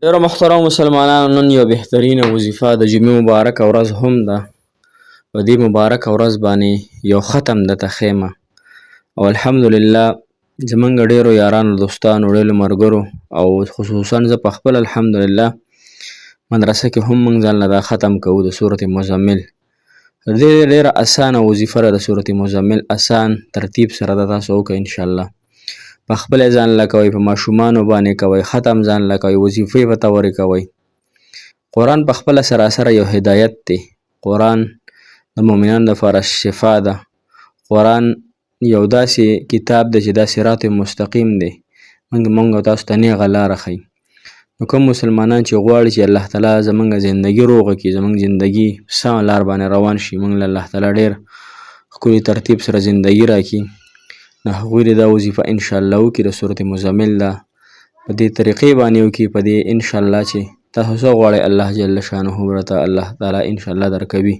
ډیرو محترم مسلمانانو، نن یو بهترینه وظیفه د جمعې مبارکه ورځ هم ده. په دې مبارکه ورځ باندې یو ختم درته ښیمه او الحمدلله زمونږ ډیرو یارانو، دوستانو، ډیرو ملګرو او خصوصا زه په خپل الحمدلله مدرسه کې هم موږ ځان له دا ختم کوو د سورة مزمل. ډیره اسانه وظیفه ده د سورة مزمل. اسان ترتیب سره ده، تاسو وکړئ انشاءالله. په خپل ځان له کوئ، په ماشومانو باندې کوئ، ختم ځان له کوئ، وظیفې ورته ورکوئ. قرآن په خپله سراسر یو هدایت دی. قرآن د مؤمنانو لپاره شفا ده. قرآن یو داسې کتاب دی چې دا صراط مستقیم دی. موږ تاسو ته نیغه لاره ښیي. نو کوم مسلمانان چې غواړي چې الله تعالی زموږ زندگی روغه کړي، زموږ زندگی سمه لار باندې روان شي، موږ له الله تعالی ډېر ښکلي ترتیب سره زندگی راکړي، نو هغوی دې دا وظیفه انشاءالله وکړي د سورة مزمل ده. په دې طریقې باندې وکړي، په دې انشاءالله چې تاسو څه غواړئ الله جل شانه ورته الله تعالی انشاءالله درکوي.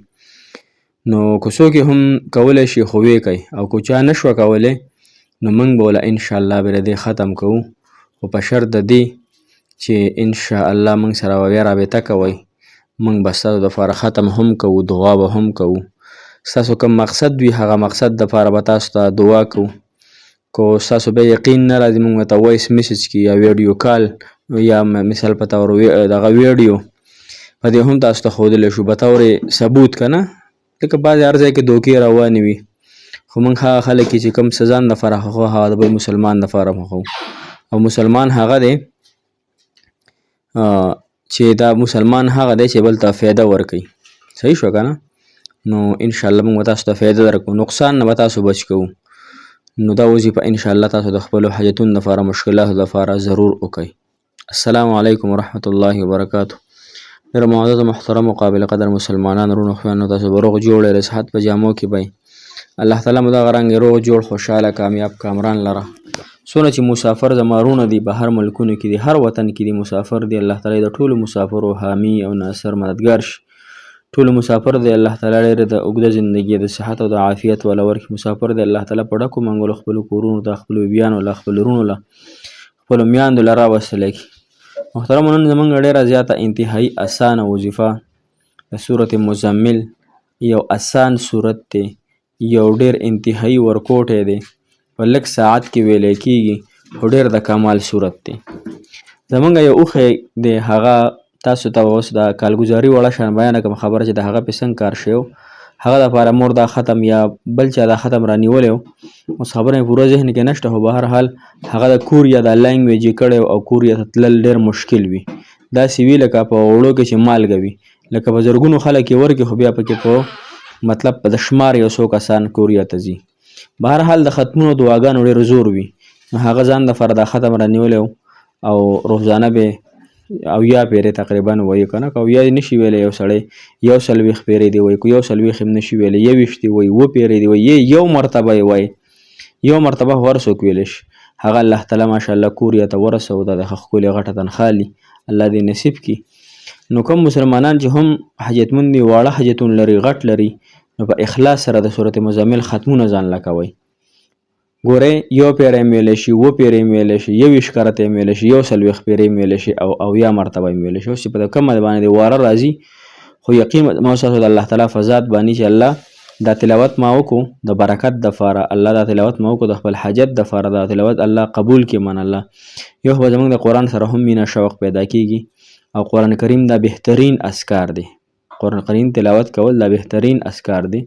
نو که څوک هم کولی شي خو ویې کوي، او که چا نشوه کولی نو موږ به وله انشاءالله بیا دې ختم کوو، خو په شرط د دې چې انشاءالله موږ سره به بیا رابطه کوئ. موږ به ستاسو دپاره ختم هم کوو، دعا به هم کوو. ستاسو کوم مقصد وي هغه مقصد دپاره به تاسو ته دعا کوو. که ستاسو بیا یقین نه راځي، موږ ورته وایس میسج کې یا ویډیو کال یا مثال په طور دغه ویډیو په دې هم تاسو ته ښودلی شو، په طور ثبوت که نه. ځکه بعضې هر ځای کې دوکې روانې وي، خو موږ هغه خلک چې کوم څه ځان دپاره خوښوو هغه د بل مسلمان دپاره خوښوو. او مسلمان هغه دی چې دا مسلمان هغه دی چې بل ته فایده ورکوي. صحیح شوه که نه؟ نو انشاءالله موږ به تاسو ته فایده درکوو، نقصان نه به تاسو بچ کوو. نو دا وظیفه انشاءالله تاسو د خپلو حاجتونو لپاره، مشکلاتو لپاره ضرور وکړئ. السلام علیکم ورحمة الله وبرکاته. ډېر معزز محترم او قابل قدر مسلمانان ورونو خویندو، تاسو به روغ جوړ د صحت په جامو کې به الله تعالی مو دغه رنګ روغ جوړ خوشحاله کامیاب کامران لره. څونه چې مسافر زما وروڼه دي په هر ملکونو کې دي، هر وطن کې دي مسافر دي، الله تعالی د ټولو مسافرو حامی او ناصر مددګار شي. ټولو مسافر دی الله تعالی ډېره د اوږده زندګي د صحت او د عافیت والا ورکړي. مسافر دی الله تعالی په ډکو منګلو خپلو کورونو ته، خپلو بیانو له، خپلو وروڼو له، خپلو میاندو له راوستلی کړي. محترمو، نن زموږ ډېره زیاته انتهایي اسانه وظیفه د سورة مزمل یو اسان صورت دی، یو ډېر انتهایي ورکوټی دی، په لږ ساعت کې ویلی کېږي، خو ډېر د کمال صورت دی. زموږ یو اوښی دی، هغه تاسو ته اوس د کالګزاري وړه شان بیانه کوم خبره چې د هغه پې څنګه کار شوی و. هغه دپاره مور دا ختم یا بل چا دا ختم رانیولی و. اوس خبره مې پوره ذهن کې نشته، خو بهرحال هغه د کوریا د لینګویج یې کړی او کوریا ته تلل ډېر مشکل وي. داسې وي لکه په اوړو کې چې مالګه وي، لکه په زرګونو خلک یې ورکړي، خو بیا پکې په مطلب په د شمار یو څو کسان کوریا ته ځي. بهرحال د ختمونو دعاګانو ډېر زور وي. نو هغه ځان دپاره دا ختم رانیولی و او روزانه به اویا پیرې تقریبا وایي که نه، که اویا یې نشي ویلی یو سړی 140 پیرې دی وایي، که 140 هم نشي ویلی 21 دی وایي، 7 پیرې دی وایي، یو مرتبه یې وایي، یو مرتبه خو هر څوک ویلی شي. هغه الله تعالی ماشاءالله کوریا ته ورسوو، دا د ښه ښکلې غټه تنخوا لي، الله دې نصیب کړي. نو کوم مسلمانان چې هم حاجتمند دي، واړه حاجتونه لري، غټ لري، نو په اخلاص سره د سورة مزمل ختمونه ځان له کوئ. ګورئ، یو پیری هم ویلی شي، 7 پیرې هم ویلی شي، 21 کرته هم ویلی شي، 140 پیرې هم ویلی شي، او اویا مرتبه هم ویلی شي. اوس چې په کومه باندې واره راځي، خو یقین ما ستاسو د الله تعالی په ذات باندې چې الله دا تلاوت ما وکړو د برکت دپاره، الله دا تلاوت ما وکړو د خپل حاجت دپاره، دا تلاوت الله قبول کړي من الله. یو خو به زموږ د قرآن سره هم مینه شوق پیدا کېږي، او قرآن کریم دا بهترین اذکار دی. قرآن کریم تلاوت کول دا بهترین اذکار دی.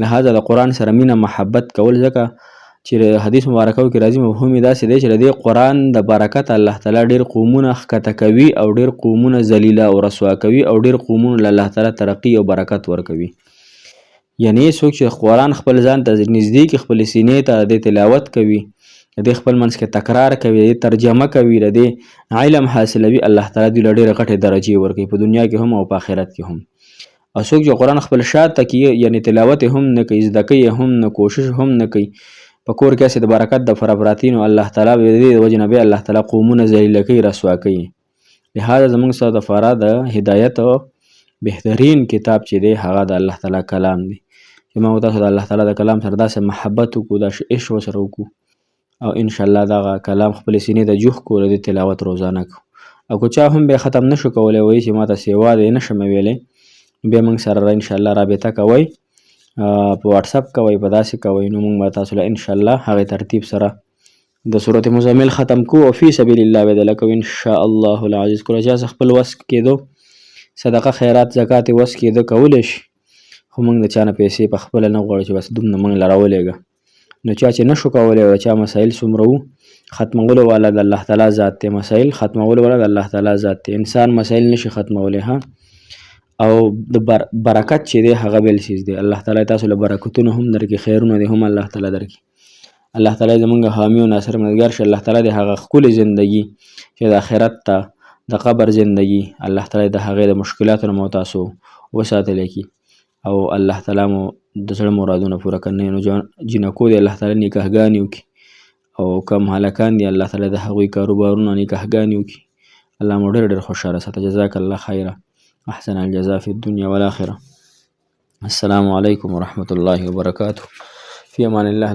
لہذا د قرآن سره مینه محبت کول، ځکه چې حدیث مبارکو کې راځي مفهوم یې داسې دی چې د دې قرآن د برکت الله تعالی ډېر قومونه ښکته کوي او ډېر قومونه ذلیله او رسوا کوي او ډېر قومونو له الله تعالی ترقي او برکت ورکوي. یعنې څوک چې قرآن خپل ځان ته نږدې کړي، خپلې سینې ته د تلاوت کوي، د دې خپل منځ کې تکرار کوي، د ترجمه کوي، د دې علم حاصلوي، الله تعالی دوی له ډېرې غټې درجې ورکوي په دنیا کې هم او په آخرت کې هم. او څوک چې قرآن خپل شاته کوي، یعنې تلاوت هم نه کوي، زده کوي هم نه، کوشش هم نه کوي، په کور کې هسې د برکت د پراپراتي، نو الله تعالی د دې د وجې نه بیا الله تعالی قومونه ذلیله کوي، رسوا کوي. لهذا زموږ ستاسو دپاره د هدایت او بهترین کتاب چې دی هغه د الله تعالی کلام دی، چې ما تاسو د الله تعالی د کلام سره داسې محبت وکړو، داسې عشق ورسره وکړو، او انشاءالله دغه کلام خپلې سینې ته جوخ کړو، د دې تلاوت روزانه کړو. او که چا هم به ختم نشو کولای وایي چې ماته سیوا دی نشم ویلی بیا موږ سره ان شاء الله رابطه کوئ په واتس اپ کوئ په داسې کوئ نو موږ به تاسو له ان شاء الله هغې ترتیب سره د سورة مزمل ختم کو او فی سبیل الله به دله کوو ان شاء الله العزیز. کله چې خپل وس کېدو صدقه خیرات زکات وس کېده کولی شي خو موږ د چا نه پیسې په خپله نه غواړو چې بس دومره موږ له راولېږه. نو چا چې نشو کولی او چا مسایل څومره وو ختمولو والا د الله تعالی ذات دی، مسایل ختمولو والا د الله تعالی ذات دی. انسان مسایل نشي ختمولی ها او د برکت چې دی هغه بل چیز دی. الله تعالی تاسو له برکتونه هم درکړي، خیرونه دی هم الله تعالی درکړي. الله تعالی زمونږ حامی او ناصر مددگار شه. الله تعالی د هغه ښکلې زندگی چې د آخرت ته د قبر زندگی الله تعالی د هغې د مشکلاتو نه مو تاسو وساتلی کړي او الله تعالی مو د زړه مرادونه پوره کړي. نو جنکو دی الله تعالی نکاحګانې وکړي او کم هلکان دي الله تعالی د هغوی کاروبارونه نکاحګانې وکړي. الله مو ډېر ډېر خوشحاله ساته. جزاک الله خیره احسن الجزاء فی الدنیا والآخره. السلام علیکم ورحمة الله وبرکاته. فی امان الله.